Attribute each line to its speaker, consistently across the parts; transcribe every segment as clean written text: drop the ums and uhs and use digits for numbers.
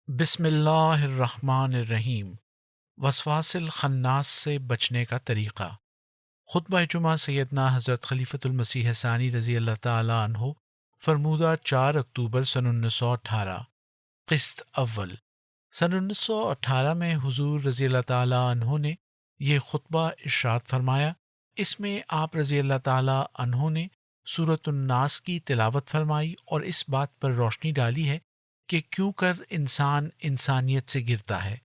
Speaker 1: بسم اللہ الرحمن الرحیم۔ وسواس الخناس سے بچنے کا طریقہ۔ خطبہ جمعہ سیدنا حضرت خلیفۃ المسیح ثانی رضی اللہ تعالیٰ عنہ، فرمودہ 4 اکتوبر سن 1918۔ قسط اول۔ سن 1918 میں حضور رضی اللہ تعالیٰ عنہ نے یہ خطبہ ارشاد فرمایا۔ اس میں آپ رضی اللہ تعالیٰ عنہ نے سورۃ الناس کی تلاوت فرمائی اور اس بات پر روشنی ڈالی ہے کہ کیوں کر انسان انسانیت سے گرتا ہے۔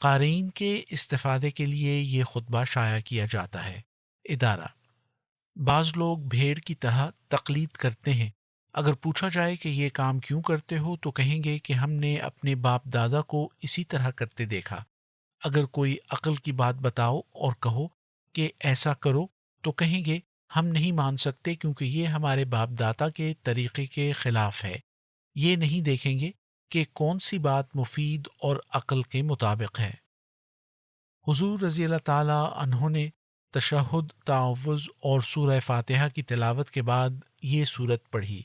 Speaker 1: قارئین کے استفادے کے لیے یہ خطبہ شائع کیا جاتا ہے۔ ادارہ: بعض لوگ بھیڑ کی طرح تقلید کرتے ہیں۔ اگر پوچھا جائے کہ یہ کام کیوں کرتے ہو تو کہیں گے کہ ہم نے اپنے باپ دادا کو اسی طرح کرتے دیکھا۔ اگر کوئی عقل کی بات بتاؤ اور کہو کہ ایسا کرو تو کہیں گے ہم نہیں مان سکتے کیونکہ یہ ہمارے باپ دادا کے طریقے کے خلاف ہے۔ یہ نہیں دیکھیں گے کہ کون سی بات مفید اور عقل کے مطابق ہے۔ حضور رضی اللہ تعالیٰ عنہ نے تشہد، تعوذ اور سورہ فاتحہ کی تلاوت کے بعد یہ سورت پڑھی: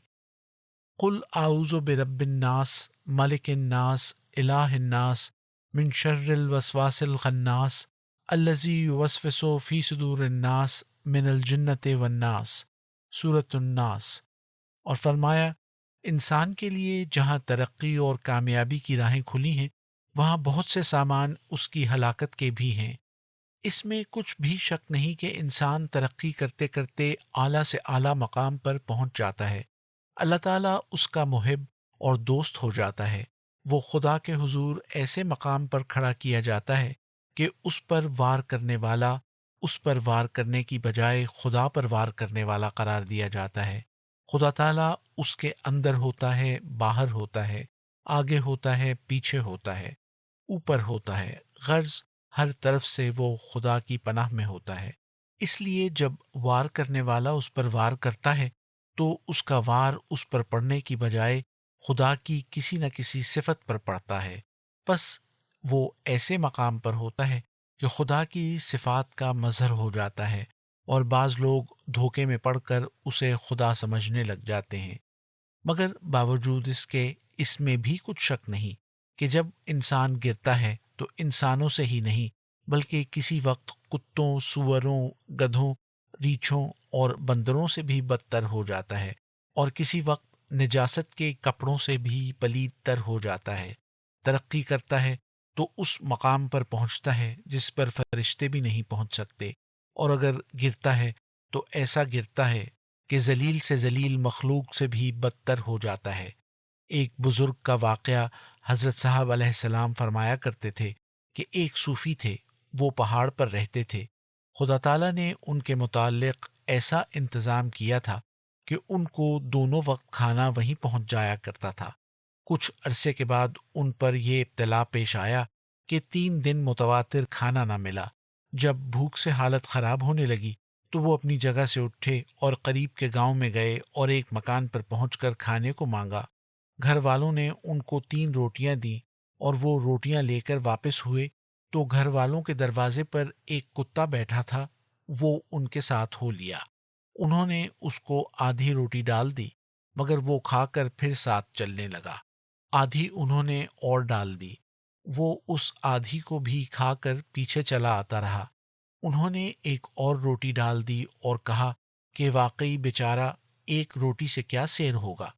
Speaker 1: قل اعوذ برب الناس ملک الناس الہ الناس من شر الوسواس الخناس الذی یوسوس فی صدور الناس من الجنۃ والناس، سورۃ الناس۔ اور فرمایا، انسان کے لیے جہاں ترقی اور کامیابی کی راہیں کھلی ہیں وہاں بہت سے سامان اس کی ہلاکت کے بھی ہیں۔ اس میں کچھ بھی شک نہیں کہ انسان ترقی کرتے کرتے اعلیٰ سے اعلیٰ مقام پر پہنچ جاتا ہے۔ اللہ تعالیٰ اس کا محب اور دوست ہو جاتا ہے۔ وہ خدا کے حضور ایسے مقام پر کھڑا کیا جاتا ہے کہ اس پر وار کرنے والا اس پر وار کرنے کی بجائے خدا پر وار کرنے والا قرار دیا جاتا ہے۔ خدا تعالیٰ اس کے اندر ہوتا ہے، باہر ہوتا ہے، آگے ہوتا ہے، پیچھے ہوتا ہے، اوپر ہوتا ہے، غرض ہر طرف سے وہ خدا کی پناہ میں ہوتا ہے۔ اس لیے جب وار کرنے والا اس پر وار کرتا ہے تو اس کا وار اس پر پڑنے کی بجائے خدا کی کسی نہ کسی صفت پر پڑتا ہے۔ بس وہ ایسے مقام پر ہوتا ہے کہ خدا کی صفات کا مظہر ہو جاتا ہے، اور بعض لوگ دھوکے میں پڑ کر اسے خدا سمجھنے لگ جاتے ہیں۔ مگر باوجود اس کے اس میں بھی کچھ شک نہیں کہ جب انسان گرتا ہے تو انسانوں سے ہی نہیں بلکہ کسی وقت کتوں، سوروں، گدھوں، ریچھوں اور بندروں سے بھی بدتر ہو جاتا ہے، اور کسی وقت نجاست کے کپڑوں سے بھی پلید تر ہو جاتا ہے۔ ترقی کرتا ہے تو اس مقام پر پہنچتا ہے جس پر فرشتے بھی نہیں پہنچ سکتے، اور اگر گرتا ہے تو ایسا گرتا ہے کہ ذلیل سے ذلیل مخلوق سے بھی بدتر ہو جاتا ہے۔ ایک بزرگ کا واقعہ حضرت صاحب علیہ السلام فرمایا کرتے تھے کہ ایک صوفی تھے، وہ پہاڑ پر رہتے تھے۔ خدا تعالیٰ نے ان کے متعلق ایسا انتظام کیا تھا کہ ان کو دونوں وقت کھانا وہیں پہنچ جایا کرتا تھا۔ کچھ عرصے کے بعد ان پر یہ ابتلا پیش آیا کہ 3 دن متواتر کھانا نہ ملا۔ جب بھوک سے حالت خراب ہونے لگی تو وہ اپنی جگہ سے اٹھے اور قریب کے گاؤں میں گئے اور ایک مکان پر پہنچ کر کھانے کو مانگا۔ گھر والوں نے ان کو 3 روٹیاں دیں اور وہ روٹیاں لے کر واپس ہوئے تو گھر والوں کے دروازے پر ایک کتا بیٹھا تھا، وہ ان کے ساتھ ہو لیا۔ انہوں نے اس کو آدھی روٹی ڈال دی مگر وہ کھا کر پھر ساتھ چلنے لگا۔ آدھی انہوں نے اور ڈال دی، وہ اس آدھی کو بھی کھا کر پیچھے چلا آتا رہا۔ انہوں نے ایک اور روٹی ڈال دی اور کہا کہ واقعی بیچارہ ایک روٹی سے کیا سیر ہوگا،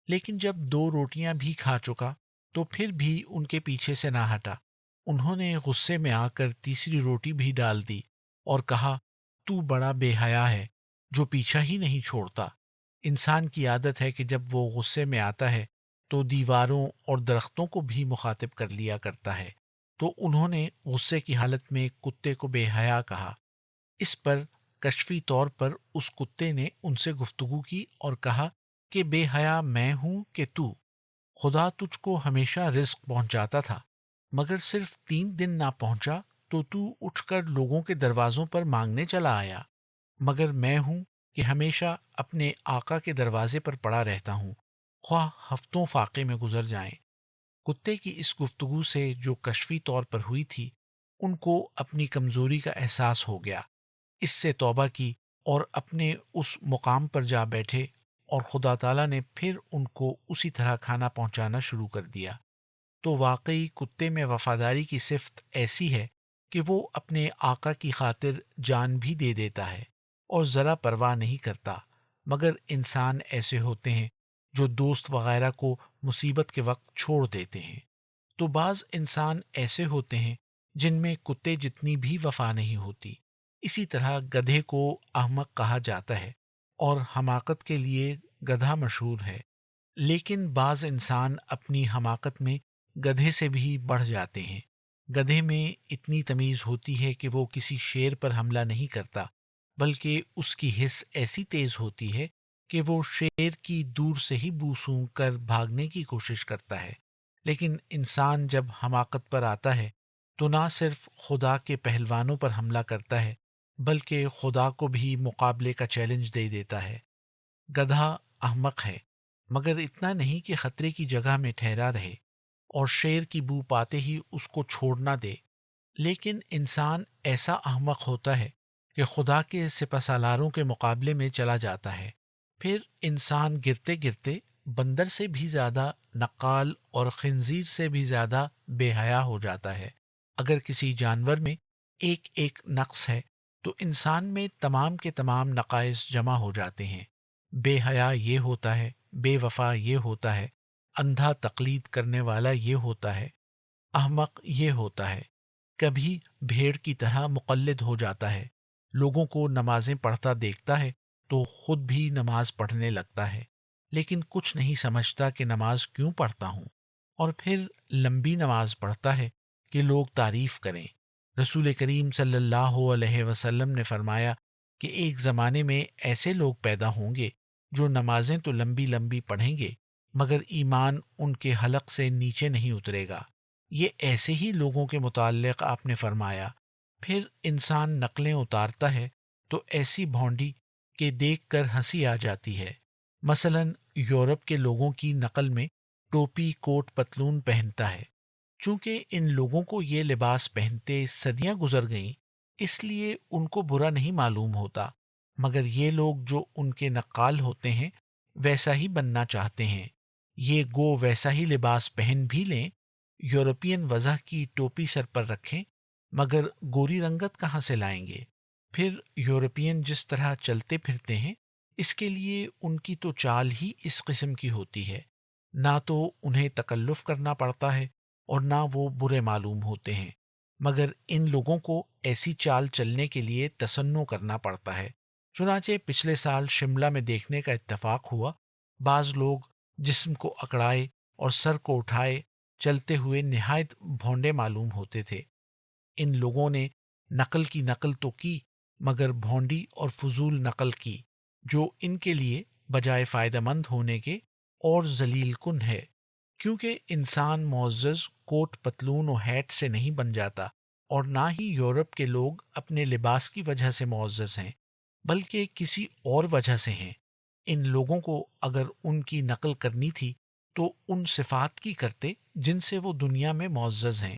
Speaker 1: لیکن جب 2 روٹیاں بھی کھا چکا تو پھر بھی ان کے پیچھے سے نہ ہٹا۔ انہوں نے غصے میں آ کر تیسری روٹی بھی ڈال دی اور کہا تو بڑا بے حیا ہے جو پیچھا ہی نہیں چھوڑتا۔ انسان کی عادت ہے کہ جب وہ غصے میں آتا ہے تو دیواروں اور درختوں کو بھی مخاطب کر لیا کرتا ہے، تو انہوں نے غصے کی حالت میں کتے کو بے حیا کہا۔ اس پر کشفی طور پر اس کتے نے ان سے گفتگو کی اور کہا کہ بے حیا میں ہوں کہ تو؟ خدا تجھ کو ہمیشہ رزق پہنچاتا تھا، مگر صرف 3 دن نہ پہنچا تو اٹھ کر لوگوں کے دروازوں پر مانگنے چلا آیا۔ مگر میں ہوں کہ ہمیشہ اپنے آقا کے دروازے پر پڑا رہتا ہوں، خواہ ہفتوں فاقے میں گزر جائیں۔ کتے کی اس گفتگو سے جو کشفی طور پر ہوئی تھی، ان کو اپنی کمزوری کا احساس ہو گیا۔ اس سے توبہ کی اور اپنے اس مقام پر جا بیٹھے، اور خدا تعالیٰ نے پھر ان کو اسی طرح کھانا پہنچانا شروع کر دیا۔ تو واقعی کتے میں وفاداری کی صفت ایسی ہے کہ وہ اپنے آقا کی خاطر جان بھی دے دیتا ہے اور ذرا پرواہ نہیں کرتا، مگر انسان ایسے ہوتے ہیں جو دوست وغیرہ کو مصیبت کے وقت چھوڑ دیتے ہیں۔ تو بعض انسان ایسے ہوتے ہیں جن میں کتے جتنی بھی وفا نہیں ہوتی۔ اسی طرح گدھے کو احمق کہا جاتا ہے اور حماقت کے لیے گدھا مشہور ہے، لیکن بعض انسان اپنی حماقت میں گدھے سے بھی بڑھ جاتے ہیں۔ گدھے میں اتنی تمیز ہوتی ہے کہ وہ کسی شیر پر حملہ نہیں کرتا، بلکہ اس کی حس ایسی تیز ہوتی ہے کہ وہ شیر کی دور سے ہی بو سونگھ کر بھاگنے کی کوشش کرتا ہے۔ لیکن انسان جب حماقت پر آتا ہے تو نہ صرف خدا کے پہلوانوں پر حملہ کرتا ہے، بلکہ خدا کو بھی مقابلے کا چیلنج دے دیتا ہے۔ گدھا احمق ہے، مگر اتنا نہیں کہ خطرے کی جگہ میں ٹھہرا رہے اور شیر کی بو پاتے ہی اس کو چھوڑ نہ دے، لیکن انسان ایسا احمق ہوتا ہے کہ خدا کے سپہ سالاروں کے مقابلے میں چلا جاتا ہے۔ پھر انسان گرتے گرتے بندر سے بھی زیادہ نقال اور خنزیر سے بھی زیادہ بے حیا ہو جاتا ہے۔ اگر کسی جانور میں ایک ایک نقص ہے تو انسان میں تمام کے تمام نقائص جمع ہو جاتے ہیں۔ بے حیا یہ ہوتا ہے، بے وفا یہ ہوتا ہے، اندھا تقلید کرنے والا یہ ہوتا ہے، احمق یہ ہوتا ہے، کبھی بھیڑ کی طرح مقلد ہو جاتا ہے، لوگوں کو نمازیں پڑھتا دیکھتا ہے تو خود بھی نماز پڑھنے لگتا ہے، لیکن کچھ نہیں سمجھتا کہ نماز کیوں پڑھتا ہوں، اور پھر لمبی نماز پڑھتا ہے کہ لوگ تعریف کریں۔ رسول کریم صلی اللہ علیہ وسلم نے فرمایا کہ ایک زمانے میں ایسے لوگ پیدا ہوں گے جو نمازیں تو لمبی لمبی پڑھیں گے، مگر ایمان ان کے حلق سے نیچے نہیں اترے گا۔ یہ ایسے ہی لوگوں کے متعلق آپ نے فرمایا۔ پھر انسان نقلیں اتارتا ہے تو ایسی بھونڈی کہ دیکھ کر ہنسی آ جاتی ہے۔ مثلا یورپ کے لوگوں کی نقل میں ٹوپی کوٹ پتلون پہنتا ہے۔ چونکہ ان لوگوں کو یہ لباس پہنتے صدیاں گزر گئیں، اس لیے ان کو برا نہیں معلوم ہوتا، مگر یہ لوگ جو ان کے نقال ہوتے ہیں ویسا ہی بننا چاہتے ہیں۔ یہ گو ویسا ہی لباس پہن بھی لیں، یورپین وضع کی ٹوپی سر پر رکھیں، مگر گوری رنگت کہاں سے لائیں گے؟ پھر یورپین جس طرح چلتے پھرتے ہیں، اس کے لیے ان کی تو چال ہی اس قسم کی ہوتی ہے، نہ تو انہیں تکلف کرنا پڑتا ہے اور نہ وہ برے معلوم ہوتے ہیں، مگر ان لوگوں کو ایسی چال چلنے کے لیے تصنع کرنا پڑتا ہے۔ چنانچہ پچھلے سال شملہ میں دیکھنے کا اتفاق ہوا، بعض لوگ جسم کو اکڑائے اور سر کو اٹھائے چلتے ہوئے نہایت بھونڈے معلوم ہوتے تھے۔ ان لوگوں نے نقل کی نقل تو کی، مگر بھونڈی اور فضول نقل کی، جو ان کے لیے بجائے فائدہ مند ہونے کے اور ذلیل کن ہے، کیونکہ انسان معزز کوٹ پتلون و ہیٹ سے نہیں بن جاتا، اور نہ ہی یورپ کے لوگ اپنے لباس کی وجہ سے معزز ہیں، بلکہ کسی اور وجہ سے ہیں۔ ان لوگوں کو اگر ان کی نقل کرنی تھی تو ان صفات کی کرتے جن سے وہ دنیا میں معزز ہیں۔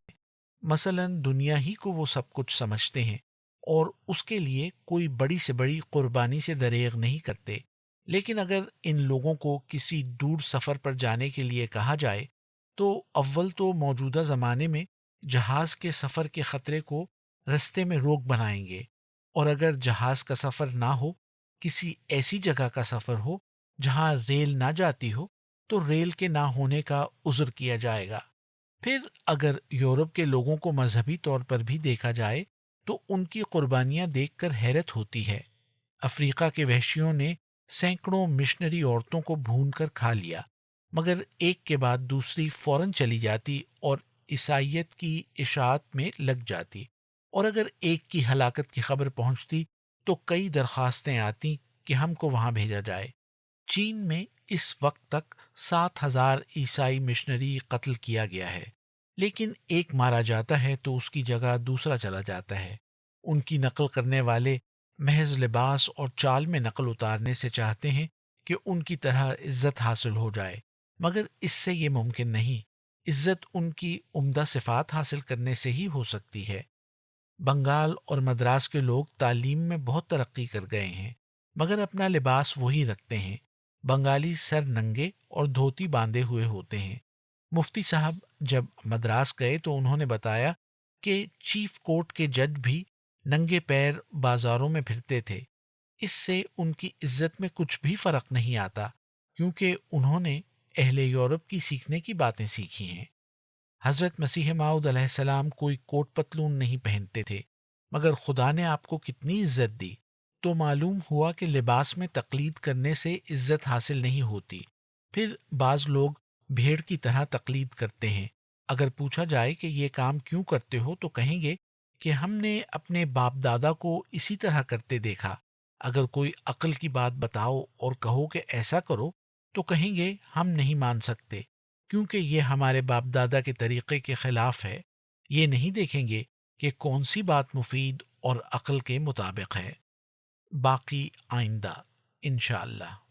Speaker 1: مثلا دنیا ہی کو وہ سب کچھ سمجھتے ہیں اور اس کے لیے کوئی بڑی سے بڑی قربانی سے دریغ نہیں کرتے، لیکن اگر ان لوگوں کو کسی دور سفر پر جانے کے لیے کہا جائے تو اول تو موجودہ زمانے میں جہاز کے سفر کے خطرے کو رستے میں روک بنائیں گے، اور اگر جہاز کا سفر نہ ہو، کسی ایسی جگہ کا سفر ہو جہاں ریل نہ جاتی ہو، تو ریل کے نہ ہونے کا عذر کیا جائے گا۔ پھر اگر یورپ کے لوگوں کو مذہبی طور پر بھی دیکھا جائے تو ان کی قربانیاں دیکھ کر حیرت ہوتی ہے۔ افریقہ کے وحشیوں نے سینکڑوں مشنری عورتوں کو بھون کر کھا لیا، مگر ایک کے بعد دوسری فوراً چلی جاتی اور عیسائیت کی اشاعت میں لگ جاتی، اور اگر ایک کی ہلاکت کی خبر پہنچتی تو کئی درخواستیں آتی کہ ہم کو وہاں بھیجا جائے۔ چین میں اس وقت تک 7,000 عیسائی مشنری قتل کیا گیا ہے، لیکن ایک مارا جاتا ہے تو اس کی جگہ دوسرا چلا جاتا ہے۔ ان کی نقل کرنے والے محض لباس اور چال میں نقل اتارنے سے چاہتے ہیں کہ ان کی طرح عزت حاصل ہو جائے، مگر اس سے یہ ممکن نہیں۔ عزت ان کی عمدہ صفات حاصل کرنے سے ہی ہو سکتی ہے۔ بنگال اور مدراس کے لوگ تعلیم میں بہت ترقی کر گئے ہیں، مگر اپنا لباس وہی رکھتے ہیں۔ بنگالی سر ننگے اور دھوتی باندھے ہوئے ہوتے ہیں، مفتی صاحب جب مدراس گئے تو انہوں نے بتایا کہ چیف کورٹ کے جج بھی ننگے پیر بازاروں میں پھرتے تھے، اس سے ان کی عزت میں کچھ بھی فرق نہیں آتا، کیونکہ انہوں نے اہل یورپ کی سیکھنے کی باتیں سیکھی ہیں۔ حضرت مسیح موعود علیہ السلام کوئی کوٹ پتلون نہیں پہنتے تھے، مگر خدا نے آپ کو کتنی عزت دی، تو معلوم ہوا کہ لباس میں تقلید کرنے سے عزت حاصل نہیں ہوتی۔ پھر بعض لوگ بھیڑ کی طرح تقلید کرتے ہیں۔ اگر پوچھا جائے کہ یہ کام کیوں کرتے ہو تو کہیں گے کہ ہم نے اپنے باپ دادا کو اسی طرح کرتے دیکھا۔ اگر کوئی عقل کی بات بتاؤ اور کہو کہ ایسا کرو تو کہیں گے ہم نہیں مان سکتے، کیونکہ یہ ہمارے باپ دادا کے طریقے کے خلاف ہے۔ یہ نہیں دیکھیں گے کہ کون سی بات مفید اور عقل کے مطابق ہے۔ باقی آئندہ انشاءاللہ۔